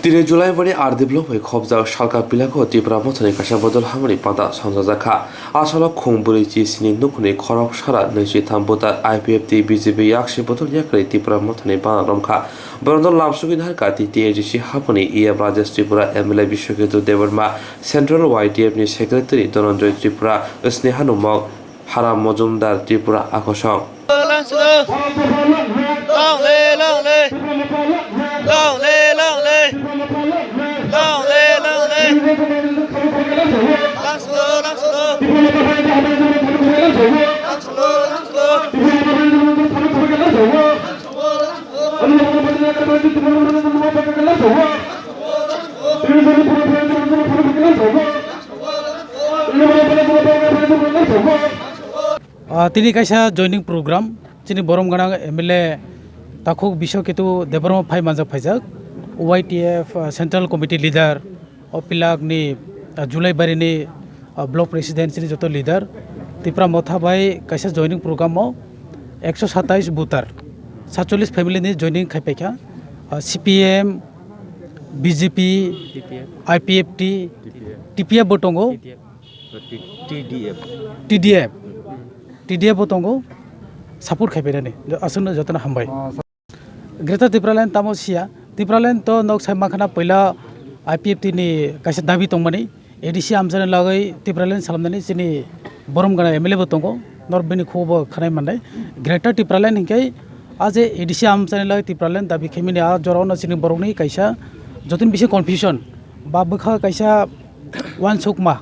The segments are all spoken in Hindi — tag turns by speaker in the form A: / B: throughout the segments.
A: Tine July bari ardiblo hoi khobja shalka pilako Tripura mothani kasha bodol hamani pada samjajaka asala khongburi chi sini nukuni khorok sara nechi thambota IPFT BJP yakshi bodol yakri Tripura mothani ba romkha borondol lamsugi dharka TTAGC haponi EM Rajesh Tripura MLA Bishwaketu Devarma Central YTF ni Secretary Dhananjay Tripura Snehanumok Haram Mojumdar Tripura Akosong
B: Tini kaisa joining program chini borom gana MLA Takhuk Bishwaketu Devarma phai manja phaijak YTF Central Committee leader Opilak ni July bari ni block president chini joto leader Tripura motha bai kaisa joining program mo 127 butar 47 family ni joining khaipekha CPM BJP IPFT TPF botongo TDF botongo support khaipirani asuna jotana hambai Greater Tripura Land tamo sia Tripura Land to nok sai makhana पहिला IPFT ni kaisa dabi tongmani ADC amjana lagai Tripura Land salamdani chini borom gana MLA botongo norbeni khobo khanai manai Greater Tripura Land hinkai aje ADC amjana lagai Tripura Land dabi khemini a jorona chini boroni kaisa jotin bisi confusion ba bukha kaisa wan sukma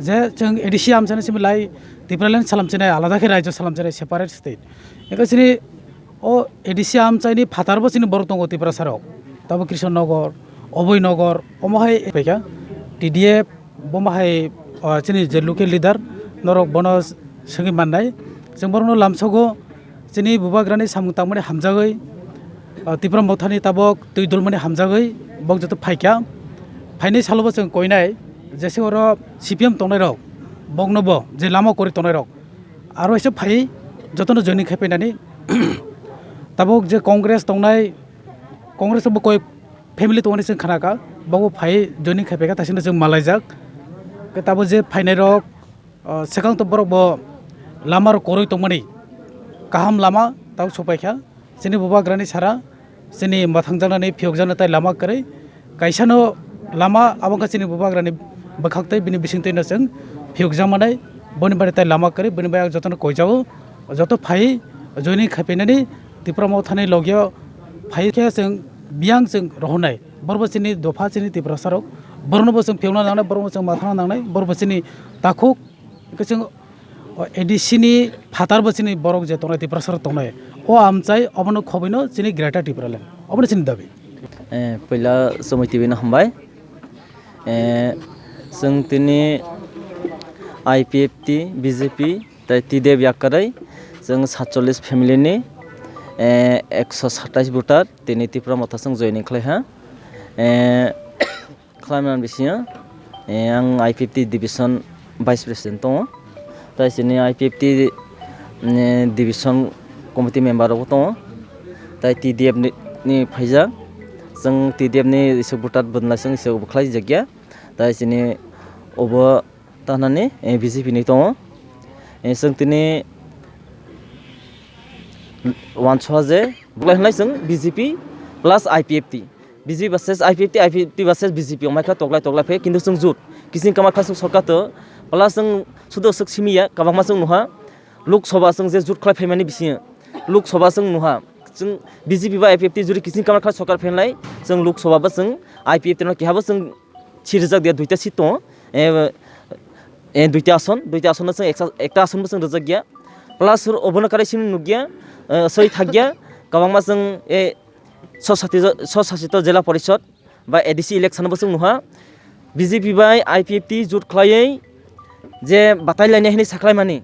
B: je jeng ADC amjana similai Tripura Land salamchina alada khe rajyo salamchina separate state ekasini o ADC amchaini phatarbo chini borotongo Tripura sarok tabo Krishnanagar Obhoynagar omahai peka TDF bomahai chini je local leader norok bonos sangi mannai jengborno lamsogo chini bubagrani samungtangmani hamjagai Tripura mothani tabok tui dolmani hamjagai bok joto phaikya phainai salobo jeng koinai jese oro CPM tongnai rok bognobo je lama kori tonai rok aro ese phai jotono joining khaipainani tabok je Congress tongnai Congress bo koi family tongani sing khanaka bago phai joining khaipeka tasina jeng malaijak ke tabo je phainai rok sekang to borok bo lamar koroi tongmani kaham lama tau sopaikha sini bubagrani sara sini mathangjanani phiokjana tai lama kare kaisano lama abangka sini bubagrani bakhaktai bini bisingtai na jeng phiokjamanai boni bari tai lama kare boni bai jotono koijao joto phai joining khaipainani Tripura mothani logyo phai khe jeng biang jeng rohonai borbo chini dofa chini Tripura sarok borno bo jeng phiokna nangnai borno jeng mathana nangnai borbo chini takhuk jeng ADC ni phatar bo chini borok je tongnai Tripura sarok tongnai o amchai obono khobaino chini Greater Tripura Land obono chini dabi
C: पहिला समय टिभिनो हामबाय जों दिनै IPFT BJP TDF याकारै जों 47 फेमिलिनि 127 भोटार दिनै Tripura मोथाजों जयनिं खालायहा खालामनानै बिसिया आं IPFT डिभिजन भाइस प्रेसिडेन्ट दङ दा जोंनि IPFT डिभिजन कमिटि मेम्बारावबो दङ दा TDF नि फाइजा जों TDF नि इसे भोटार बोनलाजों इसे बख्लाय जागिया दा जोंनि अब तानानै BJP नि दङ जों दिनै वानस'हाजे बुलायनाय जों BJP प्लास IPFT BJP versus IPFT versus BJP अमायखा तगलाय फै किन्तु जों जुट किसिं कामाखा जों सरकारतो प्लास जों सुदो सक्षिमिया काबामा जों नुहा लोक सभा जों जे जुट खालाय फैमानि बिसिया लोक सभा जों नुहा जों BJP बा IPFT जुरि किसिं कामाखा सरकार फैनाय जों लोक सभा बा जों IPFT न किहाबो जों सिरजाक दिया दुइटा सिट दङ दुइटा आसन जों एकटा आसनबो जों रजाक गया प्लास अबनो कारेसिम नुगिया सय थागिया काबामा जों ससासित जिल्ला परिषद बा ADC इलेक्शनबो जों नुहा BJP बा IPFT जुट खालायै जे बातायलायनायनि साख्लायमानि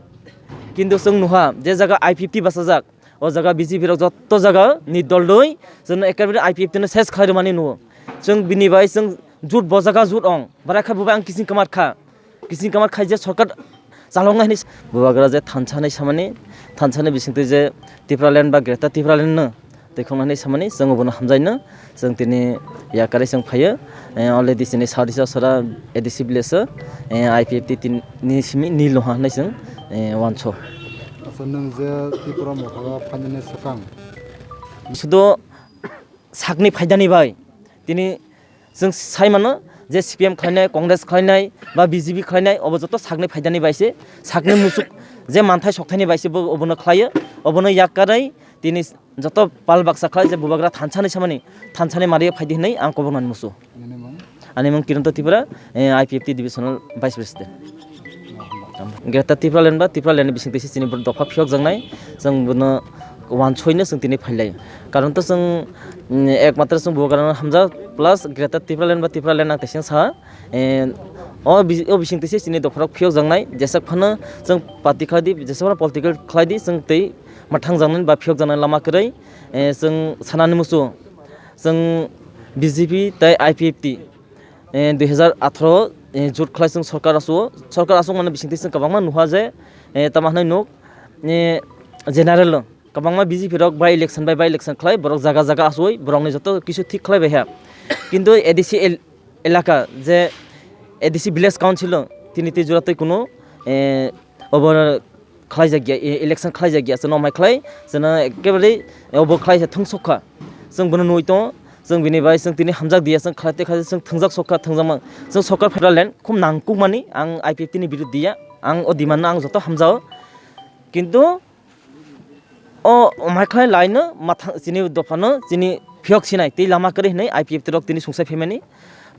C: किन्तु जों नुहा जे जागा IPFT बासाजाक o jaga BJP rok jotto jaga ni dol doi जों एकेबारे IPFT ने सेस खायरमानि नुयो जों बिनि बाय जों जुट बजागा जुट अं बाराखा बुबा आं किसिं कामार खायजे सरकार जालंनायनि बुबाग्रा जे थानसानाय सामानि थानसानाय बिसिंते जे Tripura Land बा Greater Tripura Land नो दैखांनानै सामानि जों अबनो हामजायनो जों दिनै याकारै जों फायो अलरेडि दिनै साउथ सरा एडिसि भिलेजो IPFT नि सिमि नि लहा होननाय जों वानस'
D: नों जे त्रिपुरा मफागा फाइनानि सकां
C: सुद' साकनि फायदानि बाय दिनै जों साइमानो जे CPM खालायनाय कंग्रेस खालायनाय बा BJP खालायनाय अब जत साकनि फायदानि बायसे साकनि मुसुक जे मानथाय सक्थायनि बायसे अबनो खालायो अबनो याकारै दिनै जत पाल बाक्सा खालाय जे बुबाग्रा थानसानि सामानि थानसानि मारि फायदि होननाय आं कबनान मुसु आनि मुं किरन्त Tripura IPFT divisional vice president greater Tripuraland बा त्रिपुरालेण्ड बिसिं तेसि सिनि दफा फियक जोंनाय जों बुनो वानसयनो जों दिनै फायलायो कारण तो जों एकमात्र जों बुगाग्रा हामजा प्लास ग्रेटर त्रिपुरालेण्ड बा त्रिपुरालेण्ड आं तेसिं सा बिसिं तेसि सिनि दफा फियक जोंनाय जेसाक फानो जों पार्टी खालायदि जेसेबां पलिटिकल खालायदि जों तै माथां जानानै बा फियक जानानै लामा करै जों सानानि मुसु जों BJP तै IPFT 2018 जुट खालाय जों सरकार आसु माने बिसिं तेसि गोबां नुहा जे तामाहनै नुक जेनारेल गोबां BJP रक बाय इलेक्शन खालाय बरक जागा जागा आसुय बरकनि जत किसु ठीक खालाय बेहा किन्तु ADC एलाका जे ADC भिलेज काउन्सिल तिनि जुरातै कुनो ओवर खालाय जागिया इलेक्शन खालाय जागिया जों नमाय खालाय जों एकेबारे अब खालाय थंसखा जों बनो नुयत जों बिनि बाय जों तिनि हामजाक दिया जों खालायते खालाय जों थंजाक सखा थंजामा जों सरकार फेडारलेण्ड खुम नांकु मानि आं IPFT नि बिरुद्ध दिया आं ओ डिमान्ड आं जत हामजाओ किन्तु माइखाय लायनो माथा जिनि दफानो जिनि फियक सिनाय दै लामा करै हनै IPFT रक तिनि संसाय फेमेनि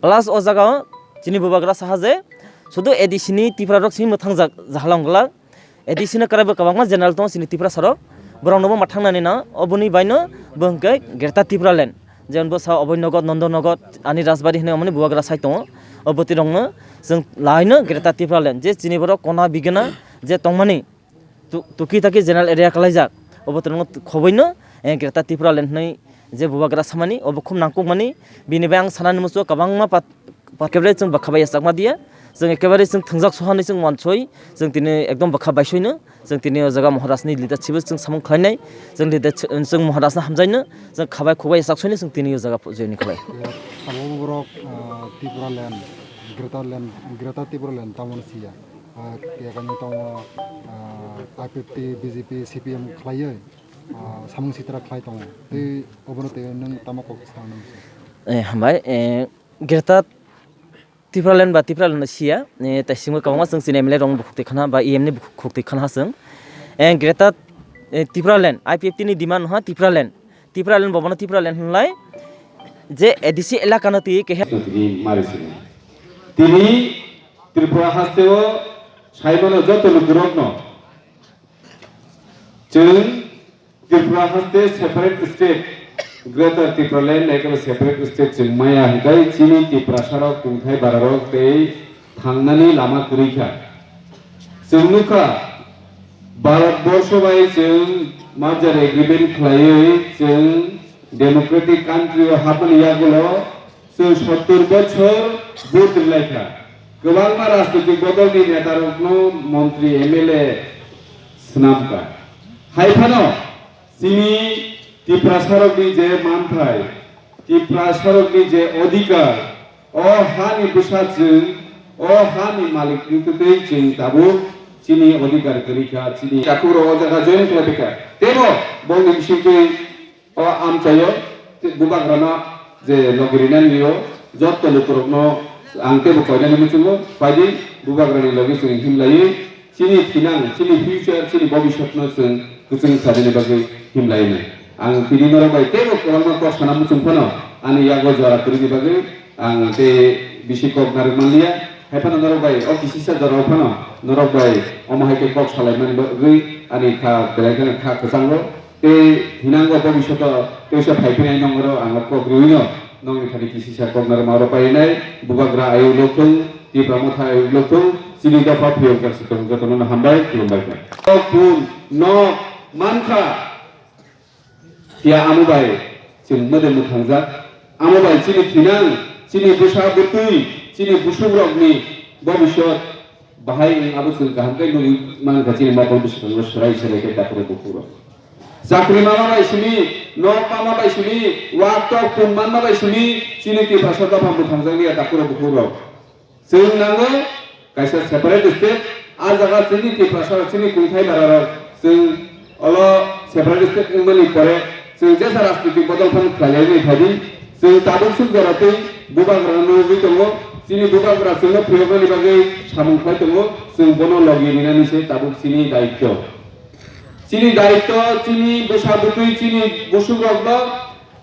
C: प्लास ओ जागा जिनि बुबाग्रा साहाजे सुदु ADC नि त्रिपुरा रक सिनि मोथां जाहालांगला ADC नि कराबो गोबां जेनेरेल दं सिनि त्रिपुरा सरक बरंनोबो माथांनानै ना अबनि बायनो बंकै ग्रेटर त्रिपुरालेण्ड जेनबो सा अभयनगर नन्दनगर आनि राजबारि हनै अमनि बुबाग्रा साइ दं अबति रंनो जों लायनो ग्रेटर त्रिपुरालेण्ड जे जिनि बर कोना बिगना जे तंमानि तुकी ताकि जेनेरेल एरिया खालायजाक अबतरंनो खबैनो ग्रेटर त्रिपुरालेण्ड नै जे बुबाग्रा सामानि अब खुम नांकु मानि बिनिबाय आं सानानि मुसु गोबांमा पाकेबरे जों बखाबाय साकमा दिया जों एकेबारे जों थंजाक सहानै जों वानसय जों दिनै एकदम बखाबायसयनो जों दिनै जगा महाराजनि लिडारशिप जों सामं खालायनाय जों जों महाराजना हामजायनो जों खाबाय खबाय साकसयनो जों दिनै जगा जयनि खालाय
D: साबरक त्रिपुरालेण्ड ग्रेटर त्रिपुरालेण्ड तामनसिया केकानि तङ IPFT BJP CPM खालायो सामं सित्रा खालाय दङ बै अबनते नों तामाको सानो
C: हामबाय ग्रेटर त्रिपुरालेण्ड बा त्रिपुरालेण्ड सिया तासिमो गोबां जों सिने MLA रं बुखुक्ति खाना बा EM नि बुखुक्ति खाना जों ग्रेटर त्रिपुरालेण्ड IPFT नि डिमान्ड हा त्रिपुरालेण्ड बबन त्रिपुरालेण्ड होनलाय जे ADC एलाकानो ति के
E: तिनि त्रिपुरा हास्तेओ साइबनो जत लुगुरकनो जों त्रिपुरा हास्ते separate state greater Tripuraland like separate state जों माया हिगाय चिनि त्रिपुरा साराव कुंथाय बारारक ते थांनानै लामा करिखा जोंनुखा भारतबर्ष बाय जों माजार एग्रीमेंट खालायै जों डेमोक्रेटिक कान्ट्री हाबनियागुलो जों 70 बछर भोट लायखा गोबां राजनीतिक बदलनि नेतारकनो मन्त्री MLA स्नामका हायफानो सिनि त्रिपुरा सरकनि जे मानथाय त्रिपुरा सरकनि जे अधिकार अ हानि बेसादजों अ हानि मालिकनिखै जों दाबो चिनि अधिकार करिखा चिनि काकुरो जागा जयन खालायखा तेबो बंनि बिसिखै अ आमचायो बुबाग्राना जे नगरिना नियो जत लुकुरकनो आंतेबो कयनानि मिथिगो बायदि बुबाग्रानि लगे जों हिमलायै चिनि फिनां चिनि फिउचार चिनि भबिष्यतनो जों गोजों थादनि बागै हिमलायनो आं बिनि नरबाय तेबो गोबां प्रश्न मुचुंफनो आनि यागो जरा करिनि बागै आं ते बिसिकक नारमालिया हायफाना नरबाय अ किसिसा जराफनो नरबाय अमहायके कक सालायमानि बागै आनि खा बेलायखा खा खसांगो ते हिनांगो भबिष्यत तेसा फाइफिनाय नंगरो आं कक रुइनो नंनि खानि किसिसा कक नारमारो पायनाय बुबाग्रा आयु लोथुं दिब्रामथा आयु लोथुं चिनि दफा फियर जासितों जतनो हामबाय खुलुमबाय कुन न मानखा या आमुबाय जों मोदोम थांजा आमुबाय चिनि फिनां चिनि बुसा बुतुय चिनि बुसुब्रकनि भबिष्यत बाहाय आबो जों गाहामकै नुय मानखा चिनि माबल बिसखौ सराय सरायके दाखरे बुकुरो চাকরি মামা বাইসুনি নক মামা বাইসুনি ওয়াক টক পুনমান মা বাইসুনি চিনি ত্রিপ্রা দফা बुथांजांनि दाखुर बुखुराव जों नाङो कायसा सेपारेट स्टेट आ जागा चिनि त्रिप्रा चिनि खुंथाय बाराराव जों अल सेपारेट स्टेट मनि परे जों जेसा राजनीति बदलफोर खालायनाय थादि जों दाबुक सुगरातै बुबाग्रा नबि दङ चिनि बुबाग्रा जोंनो प्रयोगनि बागै सामुंखाय दङ जों बन लगि निनानिसे दाबुक चिनि दायित्व चिनि बसाबुतुई चिनि बसुग्रब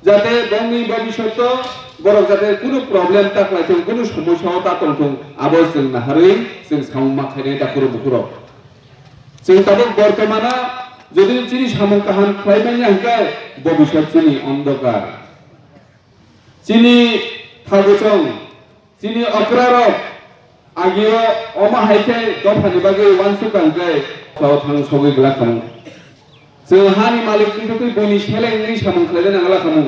E: जाते बंनि भबिष्यत बरक जाते कुनु प्रब्लेम ताकलायथों कुनु समस्या तातंथों आबो जों नाहारै जों सामुमा खायनाय दाखुर बुखुराव जों दाबुक बर्तमाना যদি চিনি সামুং কাহান খাইबायनि हांखाय भबिष्यत चिनि अंधकार चिनि थागुचं चिनि अक्रारक आगियो अमा हायखाय दफानि बागै वानसु कांखाय थां सगै ग्लाखां जों हानि मालिकनि थाखाय बयनि सेलेंनि सामुं खायदे नांला खामु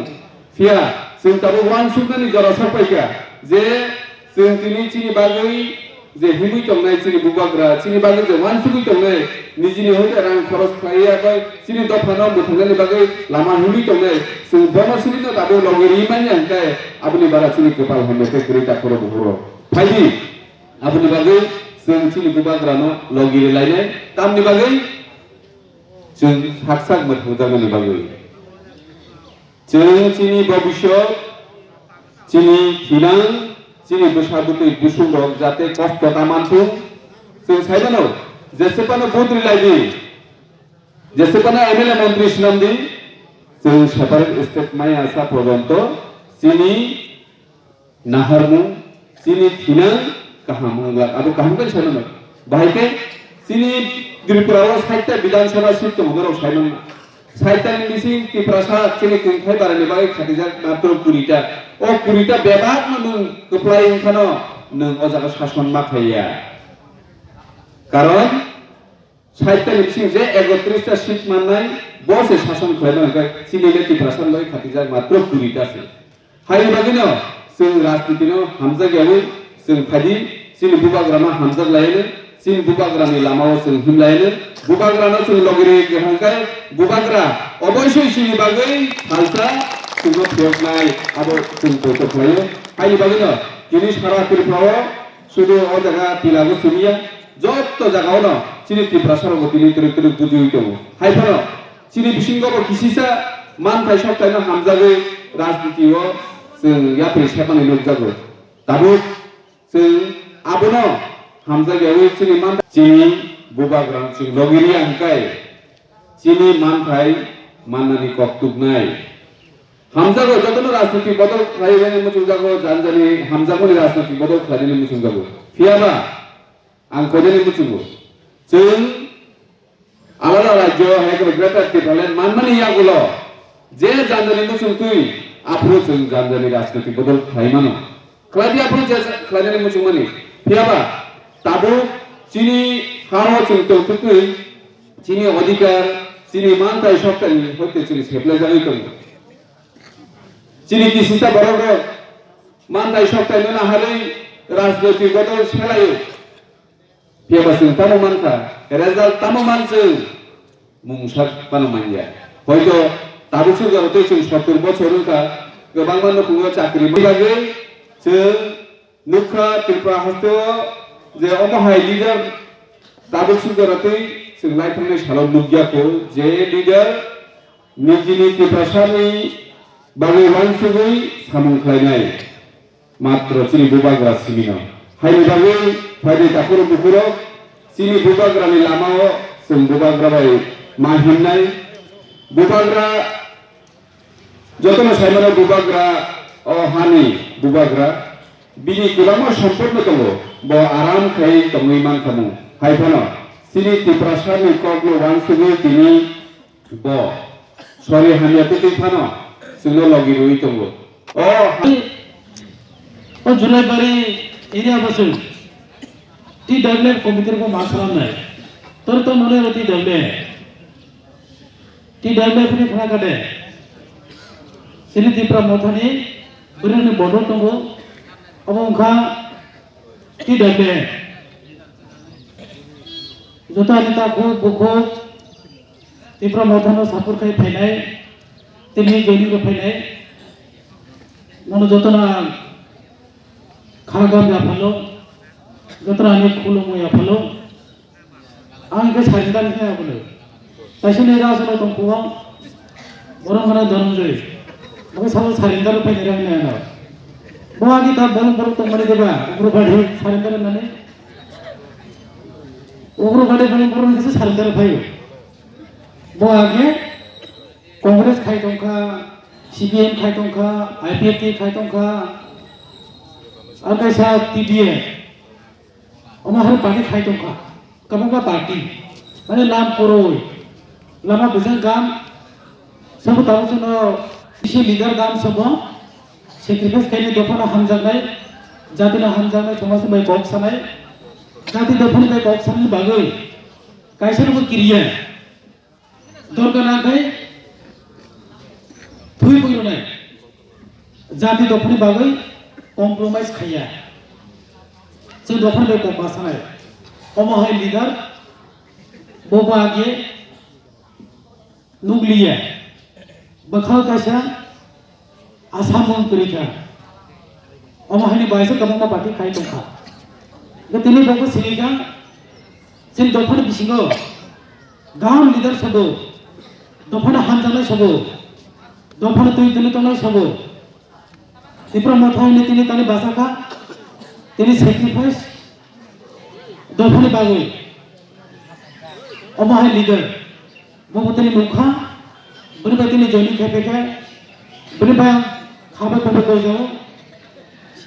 E: फिया जों दाबो वानसुनि जरा साफायखा जे जों चिनि बागै जे हिमै दंनाय चिनि बुबाग्रा चिनि बागै जे वानसुनि दंनाय निजिनि होते रां खरस खालायाखै चिनि दफानाव बुथांनायनि बागै लामा हिमै दंनाय जों बनसिनि दाबो लगेरि मानि हांखाय आबुनि बारा चिनि कपाल हमनायखै ग्रेटा खर बुहुर फायदि आबुनि बागै जों चिनि बुबाग्रानो लगेरि लायनाय तामनि बागै जों हाकसाक मोथांजागोननि बागै जों चिनि भबिष्यत चिनि थिनां चिनि बसाबुतुई बुसुंरक जाते कष्ट तामानथुं जों साइबानो जेसेबानो बुद्रि लायदि जेसेबानो एमएलए मन्त्रि सिनामदि जों सेपारेट स्टेट माय आसा पर्यन्त चिनि नाहारमु चिनि थिनां काहामुंगा आबो काहामुंगा साइनो बाहायके चिनि त्रिपुराव 60टा विधानसभा सीट दंगराव साइनो 60टानि मिसिं त्रिपुरा चिनि खुंथाय बारानि बागै खाथिजाक मात्र 20टा ओ 20टा बेबाक नों गोप्लाय ओंखानो नों अजागा शासन माखाया कारण 60टानि मिसिं जे 31टा सीट माननाय बसे शासन खालामनाय चिनि त्रिपुरा लय खाथिजाक मात्र 20टासो हायनि बागैनो जों राजनीतिनो हामजागायावै जों फादि चिनि बुबाग्रानो हामजाग लायनो चिनि बुबाग्रानि लामायाव जों हिमलायनो बुबाग्रानो जों लगेरि गहांखाय बुबाग्रा अबयस्सै चिनि बागै हालसा जोंनो प्रयोगनाय आबो जों बयथ खालायो हायनि बागैनो दिनै सारा त्रिपुराव सुदु अ जागा तिलागो सुनिया जत्त जागायावनो चिनि त्रिपुरा सरग दिनै तिरि बुजियै दङ हायफोराव चिनि बिसिंगाबो किसिसा मानथाय सप्तायनो हामजागै राजनीतियाव जों यात्रि सेबानि नुजागो दाबो जों आबोनो हामजागायाव चिनि मान चिनि बुबाग्रा जों लगेरि हांखाय चिनि मानथाय माननानि कक्तुबनाय हामजागो जतनो राजनीति बदल खालायनायनि मुसुंजागो जानजानि हामजागोनि राजनीति बदल खालायनायनि मुसुंजागो फियाबा आं खयनायनि मुसुंगो जों आलादा राज्य हायको ग्रेटार त्रिपुरालेण्ड मानमानि यागुल जे जानजानि मुसुंथुय आफरो जों जानजानि राजनीति बदल खालायमानो खालायदि आफरो जे खालायनायनि मुसुंमानि फियाबा ताबो चिनि हाव जों तौथुकै चिनि अधिकार चिनि मानथाय सप्तानि होते चिनि सेप्लायजागै दङ चिनि किसिसा बरग मानथाय सप्तायनो नाहारै राजनीति बदल सेलायो फियाबा जों तामो मानखा रेजाल्ट तामो मानजों मुंसार पानो मानया हयतो ताबो सुगारते जों 70 बछरका गोबां माननो खुङो चाकरि बागै जों नुखा त्रिपुरा हस्ते जे अमहाय लिडार ताबो सुगारते जों लाइफांनि सालाव नुग्याखौ जे लिडार निजिनि त्रिपुरानि बागै वानसुगै सामुं खालायनाय मात्र चिनि बुबाग्रा सिमिनो हायनि बागै फायदे दाखुर बुखुराव चिनि बुबाग्रानि लामायाव जों बुबाग्रा बाय माहिमनाय बुबाग्रा जतनो साइमानो बुबाग्रा अ हानि बुबाग्रा बिनि गोबां सम्पद दङ ब आराम खाय दङै मान खामु हायफानो चिनि त्रिपुरानि कग्लो वानसुगै दिनि ब सरि हानियाते दैफानो जोंनो लगेरि दङ
F: ओ जुलाइबारि एरिया बसुं टी डेवलप कमिटी को मासरामनाय तो नुले टी डेवलप नि फना काटे चिनि त्रिपुरा मथानि बुरनि बदल दङ अब ओंखा टी डेवलप जता नेता को बुखो त्रिपुरा मथानो सापुर खाई फैनाय तिनि जयनिंग फैनाय मनो जतना खागाम याफालो जतना आनि खुलुमो याफालो आं के सारिंदा निया बोले ताइसने रासनो तंपुआ बरमना धनंजय मगे सालो सारिंदा फैनाय रहने ना बागी ता बल बल तो मरे देबा उग्र बाड़ी सारिंदा नने उग्र बाड़ी बल किसे सारिंदा फैयो बागे कांग्रेस खाई दंखा सीपीएम खाई दंखा आईपीएफटी खाई दंखा आकाशा टीडीए अमाहर पार्टी खाई दंखा कमंगा पार्टी माने नाम परोय लामा बिजन गाम सब तावसनो इसे लीडर गाम सब सेक्रिफाइस खायनि दफाना हामजानाय जातिना हामजानाय समाज में गप सानाय जाति दफानि में गप सानाय बागै कायसरबो किरिया दरगानाखै थुई फैनाय जाति दफानि बागै कम्प्रोमाइज खाया जों दफानि बे गप सानाय अमाहाय लीडर बोबागे नुगलिया बखाव काशा आसाम मंत्रीका अमाहायनि बायसे कमंगा पार्टी खाई दंखा गतिनि बको सिनिगा जों दफानि बिसिङो गाम लीडर सबो दफानि हामजानाय सबो दफानि तुई दिनि तंनाय सबो त्रिपुरा मथायनि तिनि तानि बासाखा तिनि सेक्रिफाइस दफानि बागै अमाहाय लीडर बबतनि मुखा बनिबायदिनि जयनि खेपेखे बनिबा खाबा खाबा गजाव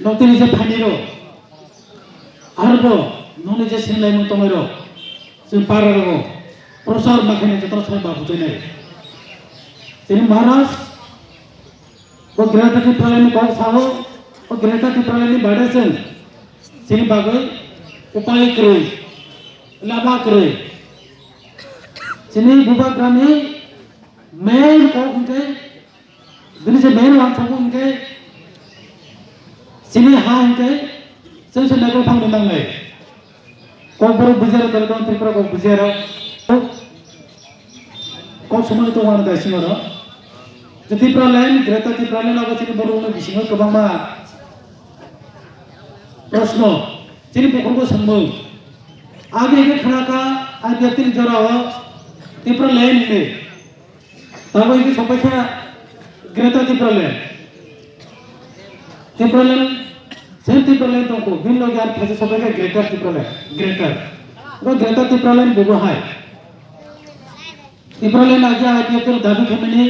F: नक्तिनि जे फानिरो आरबो ननि जे सिनलाय मुतमरो जों पारारो प्रसार माखाने जतन सय बाबु जनाय जेनि महाराज वो ग्रेटा टिप्रालेनि बाव साहो वो ग्रेटा टिप्रालेनि बाडेसन जेनि बागै उपाय करै लाबा करै जेनि बुबाग्रानि मेन को उनके बिनि से मेन वान सबो उनके जेनि हा उनके जों से नागो फांनो नांनाय कबर बुजार दलदन त्रिपुरा को बुजार को समय तो वान दासिमरो Tripuraland greater Tripuraland आबो जेनि बर'नो बिसिङो गोबांमा प्रश्न जेनि बखरखौ सोंमो आगे के खनाका आइपीएफटी जराव त्रिपुरा लैंड ने ताबो इके सबायखा greater Tripuraland same Tripuraland दंखौ बिन लगे आरो फासे सबायखा greater Tripuraland greater Tripuraland बबो हाय त्रिपुरा लैंड आगे आइपीएफटी दाबी खालामनानै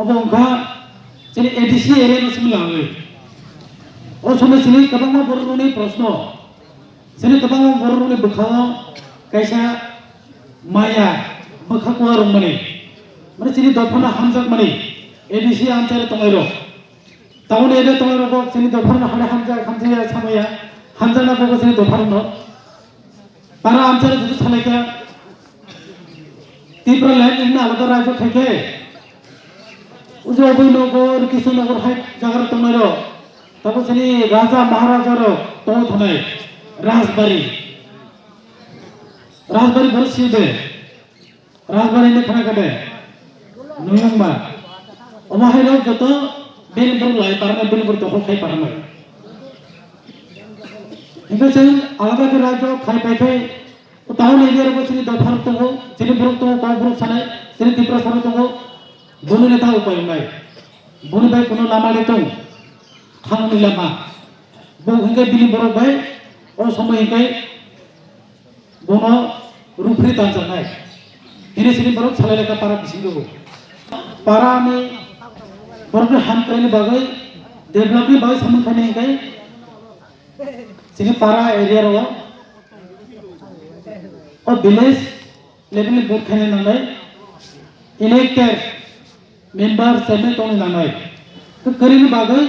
F: अब उनका जेनि एडीसी एरिया नसिम लाङो ओ समय सिनि गोबां बर'नि प्रश्न जेनि गोबां बर'नि बोखाङो कायसा माया बोखाखौ रंमाने माने जेनि दफाना हामजाक माने एडीसी आमचारे तंगायरो टाउन एरिया तंगायरो बक जेनि दफाना हाने हामजाया सामाया हामजाना बक जेनि दफानो पारा आमचारे जुदि सालायका त्रिपुरा लैंड इन आलादा राज्य थाके उजो अभयनगर किशनगर हाय जागार तंगायरो ताको जेनि राजा महाराजार तंग थानाय राजबारी बर सिदे राजबारी ने खाना काटे नुयंगमा अमाहायनो जतो बेनिबर लाई पारना बेनिबर दखल खाय पारना इनका जों आलादा के राज्य खाय पाइखाय टाउन एरिया रे बसिनि दफार तंगो जेनि बरक तंगो का बरक सानाय जेनि त्रिपुरा सानाय तंगो बनि नेता उपाय नाय बनि बाय कोनो लामा ले तंग थांनि लामा बो हिंगे बिनि बरक बाय ओ समय हिंगे बोनो रुफ्रि तांजानाय दिनै सिनि बरक सालायलेका पारा बिसिंगो पारा में बरक हामख्रायनि बागै डेभलपनि बागै सामखायनि हिंगे सिनि पारा एरिया रो और विलेज लेवल बूथ खाने नांगै इलेक्टेड मेंबर चेयरमैन तंग नांगै तो करिनि बागै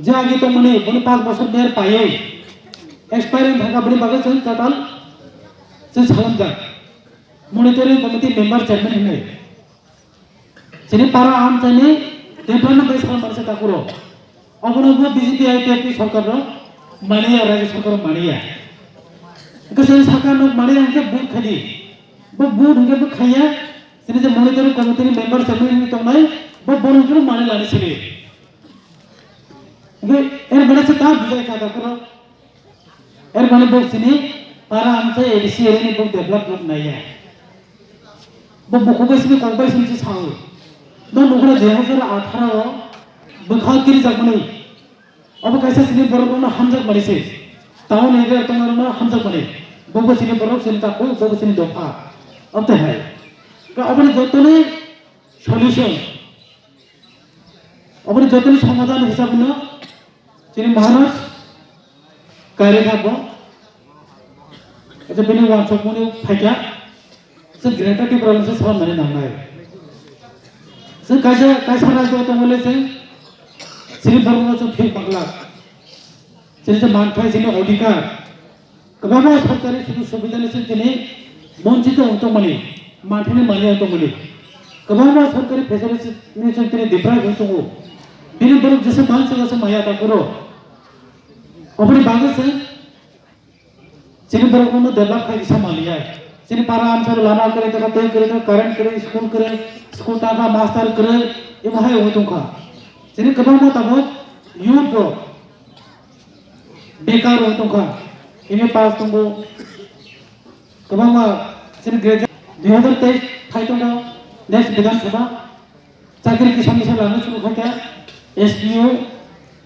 F: जागे तो मने बनि 5 बছর मेयर पायै एक्सपायरिंग थाका बनि बागै जों टोटल जों सालामजा monitoring committee member chairman हिंगै jenny पारा आम चाइनि डेभलपमेन्ट बाय सालाम मानसे ताकुरो अबनबो बीजेपी आईपीएफटी सरकार रो मानिया राज्य सरकार मानिया गोसो सरकार नो मानिया के बुथ खादि बो बोर्ड हंगे बो खाया सिने जे मॉनिटरिंग कमिटी मेंबर सेक्रेटरी तंगनाय बो बोर्ड हंगे माने लाने सिने ओके एर बने से ता बुझाय का करो एर बने बो सिने para amse edisi ere ni bok develop lok nai ya bo boko besi ni kong besi ni sang no nokra 2018 bokha kiri jakmani अब कैसे सिने बरक ना हम जग बने से टाउन एरिया तंगर ना हम जग बने बो सिने बरक सिने ताको बो सिने दोफा अब तो है का अपने जतने सॉल्यूशन अपने जतने समाधान हिसाब ना सिने महाराष्ट्र कार्यका बो ऐसे बिना वर्कशॉप में फाइटा से ग्रेटर की प्रॉब्लम से सॉल्व नहीं नाम है से कैसा राजो तो बोले से सिर्फ बरगो से फिर पगला सिर्फ मानफाई सिर्फ अधिकार कबाबा सरकारी सुविधा सुविधा से जिन्हें वंचित होतो मनी मानफाई मनी होतो मनी कबाबा सरकारी फैसिलिटी में से जिन्हें डिप्राइव होतो वो बिना बरग जैसे मान से जैसे माया ता करो अपने बागे से सिर्फ बरगो में डेवलप का दिशा मान लिया है सिर्फ पारा आंसर लाना करे तो करंट करे स्कूल टाका मास्टर करे ये वहाँ होतो का jadi kebawa tabok youth bro bekar untuk ka ini pas tunggu kebawa jadi graduate 2023 thai tunggu next Vidhan Sabha चाकरी की समस्या लाना शुरू हो गया SPO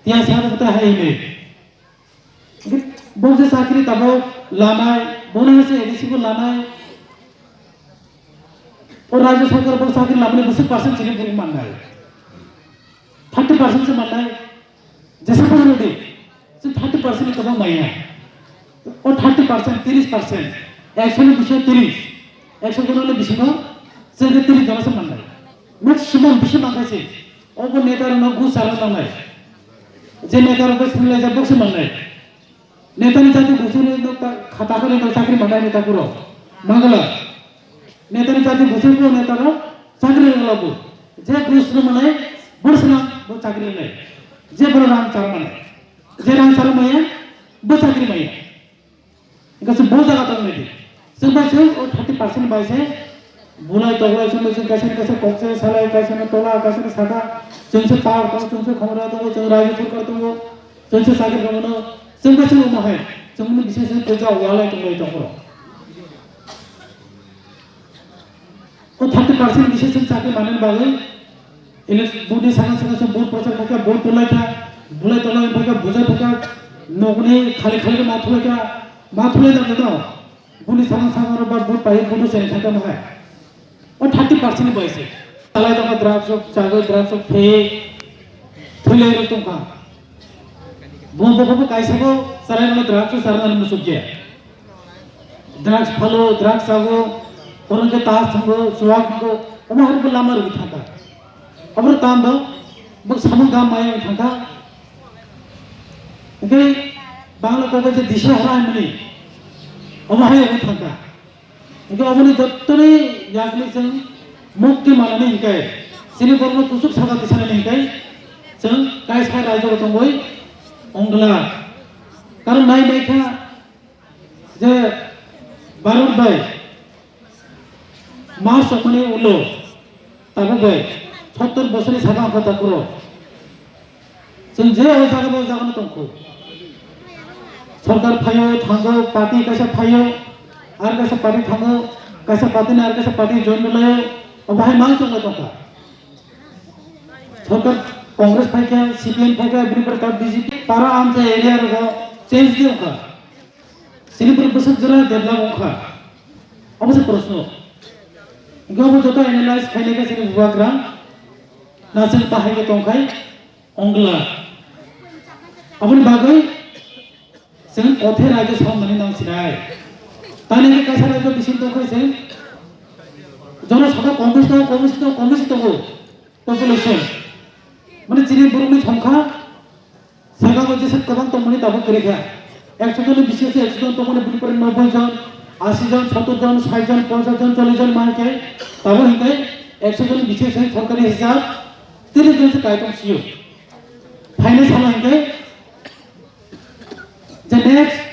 F: या सारा होता है इनमें बहुत से चाकरी tabok लाना है बोनस से एडीसी को लाना है और राज्य सरकार पर चाकरी लाने में 20% चीजें पूरी मानना है 30% से मानना है जैसे पढ़ने दे तो 30% कदम नहीं है और 30% 30% एक्शन विषय 30 एक्शन करने वाले विषय में सिर्फ 30 जन से मानना है मैक्सिमम विषय मांगा से और वो नेता रंग घुस सारा मांगना है जे नेता रंग स्थिर ले जाए से मानना है नेता ने जाते घुसे ने तो खाता करे तो चाकरी मांगा नेता करो मांगला नेता ने जाते घुसे को नेता रो चाकरी मांगला को जे घुस ने माने बरसना वो चाकरी नहीं जे बरो राम चार माने जे राम चार माया वो चाकरी माया इनका से बहुत जगह तक नहीं सिर्फ से और 30% बाई से बुलाई तोला से कैसे कॉक्से साला कैसे न तोला कैसे न सागा चुनसे पार तो चुनसे खमरा तो चुन राज कर तो वो चुनसे सागे कमनो सिर्फ से वो है चुनने विशेष से पूजा वाला तो नहीं तो करो और 30% विशेष से चाकरी माने बागे इलेक्शन बूढ़े सांगा से बहुत प्रचार करके बहुत टोला क्या बुलाई टोला में का बुझा फका नौकरी खाली खाली में माथुले क्या माथुले जब देता बूढ़े सांगा और बहुत पाई बूढ़े से खाता में है और 30% पैसे साला तो का द्राक्ष चागो द्राक्ष फे थुले रे तुम का वो कैसे को सराय में द्राक्ष सरना में सुख गया द्राक्ष फलो द्राक्ष सागो और उनके तास संगो सुहाग संगो और हर को लामा रुक था अब ताम दो बस सामने गांव माया में था ओके बांग्ला को बजे दिशा हरा है मनी अब वहाँ ये था ओके अब उन्हें जब तो नहीं याकली से मुक्ति माना नहीं कहे सिने पर में कुछ सागा दिशा नहीं कहे चल कैसे का राजा को तुम वही ओंगला कारण नहीं था जे बारूद भाई माँ सपने उलो तब भाई 70 বছরের সাদা কথা করো जों जे हो जागो जागो तंखो सरकार फायो थांगो पार्टी कैसे फायो आर कैसे पार्टी थांगो कैसे पार्टी ने आर कैसे पार्टी जॉइन ले और भाई मांग चंगा तंका सरकार कांग्रेस फाइ के सीपीएम फाइ के एवरी प्रकार बीजेपी पारा आम से एरिया रो चेंज दियो का सिलीपुर बस जरा डेवलप होखा अब से प्रश्न गबो जता एनालाइज खाइले का सिने बुआग्राम नासिल पाहे के तंखाय अंगला अपनी बागै जों अथे राज्य सभा माने नांसिनाय ताने के कैसा राज्य बिसिन तंखाय जों जनसभा कांग्रेस तो पॉपुलेशन माने जिनि बुरुनि संख्या सागा बजे से गोबां तंमोनि दाबो करेखा 100 जन बिसिन से 100 जन तंमोनि बुरिपर 90 जन 80 जन 70 जन 60 जन 50 जन 40 जन मानके दाबो हिंगे 100 जन बिसिन से सरकारी हिसाब 30 जन से कायतम सियो फाइनेंस हला हिंगे the next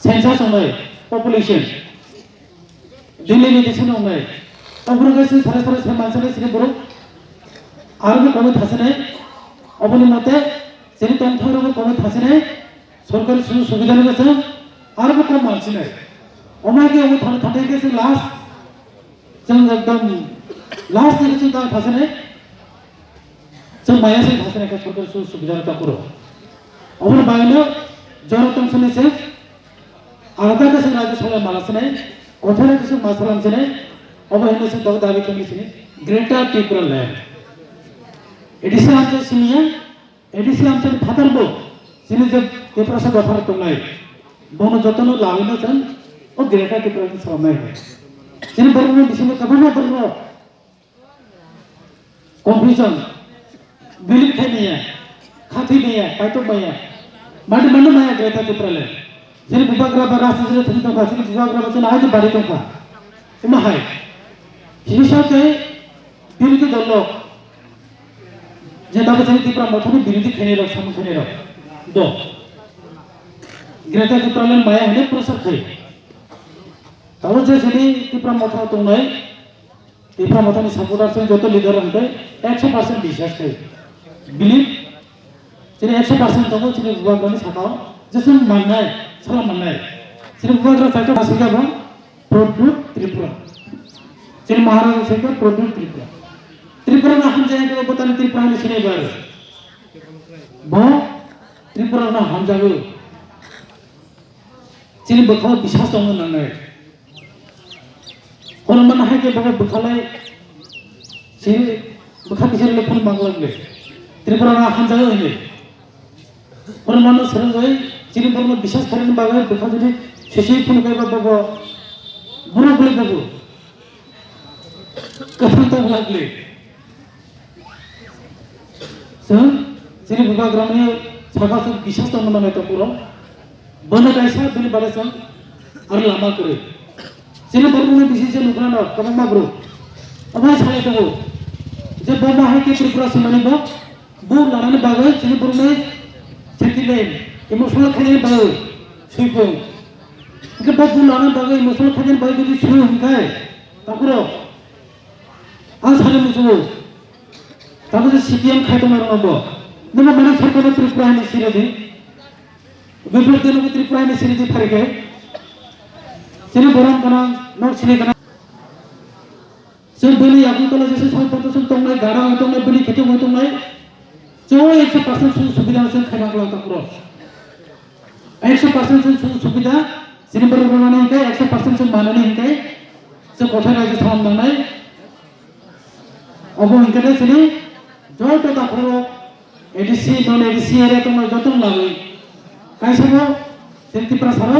F: सेंसस होनाय पॉपुलेशन दिल्लीनि दिसेन अंनाय अब्रगासि सारे सारे से मानसिने सिनि बर आरो कमे थासने अबनि मते सिनि तंथरबो कमे थासने सरकारि सुबिदानि गसे आरो कम मानसिने अमागे अमु थानो थाथायके जों लास्ट जों एकदम लास्ट दिने जों दा थासने जों माया जों थासने का सरकारि सुबिदा ताकरो अबनि बायनो जरतम सने से आलादा के राज्य सभा मालासने कथारे के मासलामसने अबहिनो से दग दाबी केमिसने ग्रेटर त्रिपुरा लैंड एडिसी आमचे सिनिया एडिसी आमचे फादरबो सिनि जे त्रिपुरा से दफार तंनाय बनो जतन लाविनो जों ओ ग्रेटर त्रिपुरा के सामने है सिनि बरनो बिसिनो कबाना बरनो कन्फ्यूजन बिलिफ थानिया खाथि नया पाइतो माया माने माने माया ग्रेटर त्रिपुरा लैंड जेरै बुबाग्रा बा राष्ट्रीय थि दंखा जेरै बुबाग्रा बा जेना हाय बारि दंखा इमा हाय हिसाबे बिरोधी दल जे दाबो जेरै त्रिपुरा मथनि बिरोधी खेनेर सामु खेनेर द ग्रेटर त्रिपुरा लैंड माया हने प्रसार खै ताबो जे जेरै त्रिपुरा मथा दंनाय त्रिपुरा मथनि सापर्टार जों जत लिडार हनते 100% बिश्वास खै बिलिभ जेरै 100% दंगो जेरै बुबाग्रानि साथाव जेसम माननाय salam manai sini bubagra saja masuknya bang produk Tripura sini Maharaja saja produk Tripura Tripura na ham jaya ke botan Tripura ni sini baru bah Tripura na ham jago sini bekal bisa song nanai kalau mana hai ke bagai bekalai sini bekal bisa lepun manglang le Tripura na ham jago ini kalau mana sering gay जिनि बरनो विश्वास करेन बागै बेखा जुदि सेसे फुन गायबा बाबा बुरा बुले बाबू कफरता लागले जों जिनि बुबाग्रानि साबासो विश्वास दं नामा त पुरो बन गायसा बिनि बारे जों आरो लामा करे जिनि बरनो बिसिसे नुग्राना कम माग्रो अबाय साले दङ जे बाबा हाय के त्रिपुरा सिमानि बा बु लानानै बागै जिनि बरनो सेटिलेन emosional khanin bagai suipung ke babu lana bagai emosional khanin bagai jadi suyu hingkai takuro asare musuh tapi je CPM khaito mero nobo nama mana sarkar Tripura ni siredi bibir denu Tripura ni siredi farike sini boram kana not sini kana sen beli aku kalau jese soal potensi tongai garang tongai beli kheti mo tongai jo 100% सुविधा से खाना कला takuro 100% से सुविधा सिने बरनो नहीं के 100% से मानने नहीं के से कोठा राज्य थाम नंगनाय अब इनके सिने जो तो ताखरो एडीसी नॉन एडीसी एरिया तो जतन लागै कायसबो सेंति प्रसार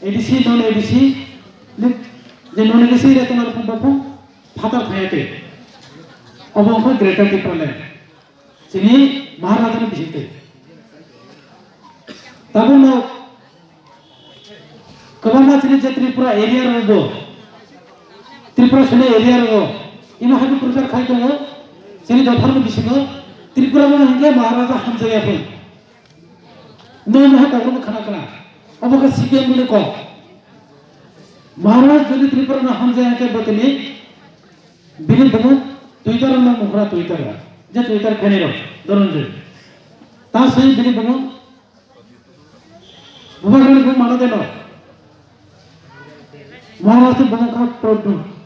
F: एडीसी नॉन एडीसी जे नॉन एडीसी एरिया तो बापू फादर थायते अब हमको ग्रेटर त्रिपुरा लैंड सिने महाराजा ने बिसिते तब न कबामा सिने जे त्रिपुरा एरिया रबो त्रिपुरा सुने एरिया रबो इमा हाबि प्रचार खाइ दङ सिने दफार में बिसिनो त्रिपुरा में हंगे महाराजा हमजायाफोर न न कागरो खाना खाना अब का सीपीएम ने को महाराज जदि त्रिपुरा में हमजाया के बतने बिनि दङ ट्विटर में मुखरा ट्विटर जे ट्विटर खेनेरो दरनजे ता सही बिनि दङ बुबाग्रानि को माना देनो महाराष्ट्र बंगा प्रोडक्ट